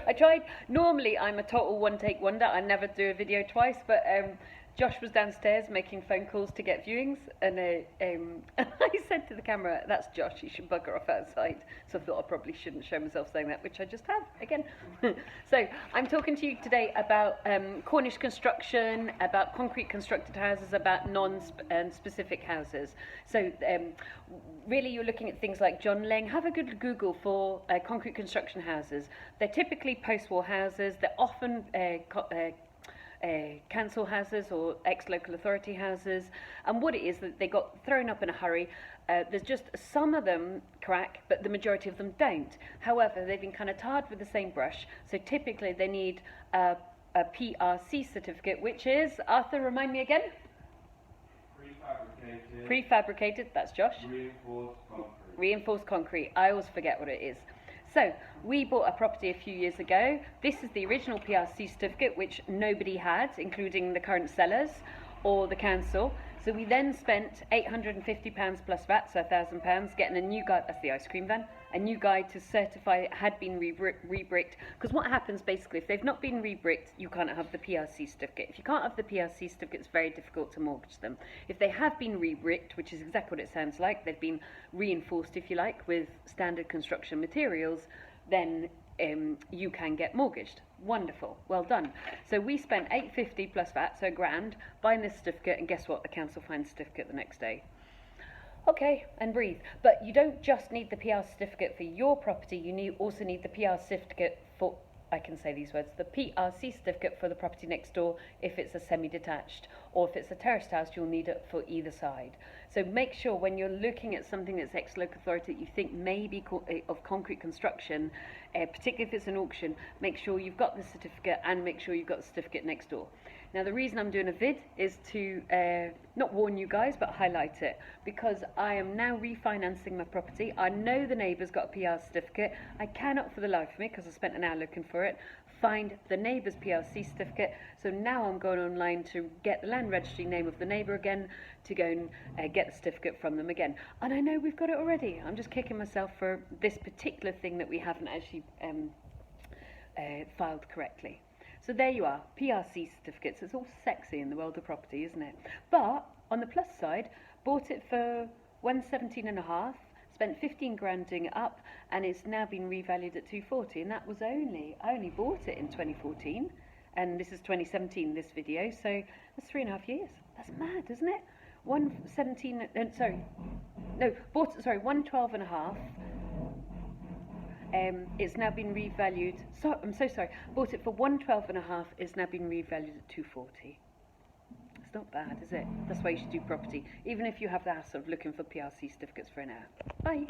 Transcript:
I tried. Normally, I'm a total one-take wonder. I never do a video twice, but Josh was downstairs making phone calls to get viewings, and I said to the camera, "That's Josh. He should bugger off outside." So I thought I probably shouldn't show myself saying that, which I just have again. So I'm talking to you today about Cornish construction, about concrete constructed houses, about non-specific houses. So really, you're looking at things like John Laing. Have a good Google for concrete construction houses. They're typically post-war houses. They're often council houses or ex-local authority houses, and what it is that they got thrown up in a hurry. There's just some of them crack, but the majority of them don't. However, they've been kind of tarred with the same brush, so typically they need a PRC certificate, which is, Arthur, remind me again? Prefabricated. Prefabricated, that's Josh. Reinforced concrete. Reinforced concrete, I always forget what it is. So, we bought a property a few years ago. This is the original PRC certificate, which nobody had, including the current sellers or the council. So we then spent £850 plus VAT, so £1,000, getting a new guide, that's the ice cream van, a new guide to certify it had been re-bricked. Because what happens basically, if they've not been re-bricked, you can't have the PRC certificate. If you can't have the PRC certificate, it's very difficult to mortgage them. If they have been re-bricked, which is exactly what it sounds like, they've been reinforced, if you like, with standard construction materials, then you can get mortgaged. Wonderful, well done. So we spent £850 plus VAT, so £1,000, buying this certificate, and guess what? The council finds the certificate the next day. Okay, and breathe. But you don't just need the PR certificate for your property, you also need the PR certificate for, I can say these words, the PRC certificate for the property next door if it's a semi-detached, or if it's a terraced house, you'll need it for either side. So make sure when you're looking at something that's ex-local authority that you think may be of concrete construction, particularly if it's an auction, make sure you've got the certificate and make sure you've got the certificate next door. Now the reason I'm doing a vid is to not warn you guys, but highlight it, because I am now refinancing my property. I know the neighbour's got a PR certificate. I cannot for the life of me, because I spent an hour looking for it, find the neighbour's PRC certificate. So now I'm going online to get the land registry name of the neighbour again, to go and get the certificate from them again. And I know we've got it already. I'm just kicking myself for this particular thing that we haven't actually filed correctly. So there you are, PRC certificates. It's all sexy in the world of property, isn't it? But on the plus side, bought it for 117.5, spent 15 grand doing it up, and it's now been revalued at 240. And that was I only bought it in 2014, and this is 2017. This video, so that's 3.5 years. That's mad, isn't it? 112.5. It's now been revalued. So I'm so sorry. Bought it for 112.5. It's now been revalued at 240. It's not bad, is it? That's why you should do property, even if you have the hassle of looking for PRC certificates for an hour. Bye.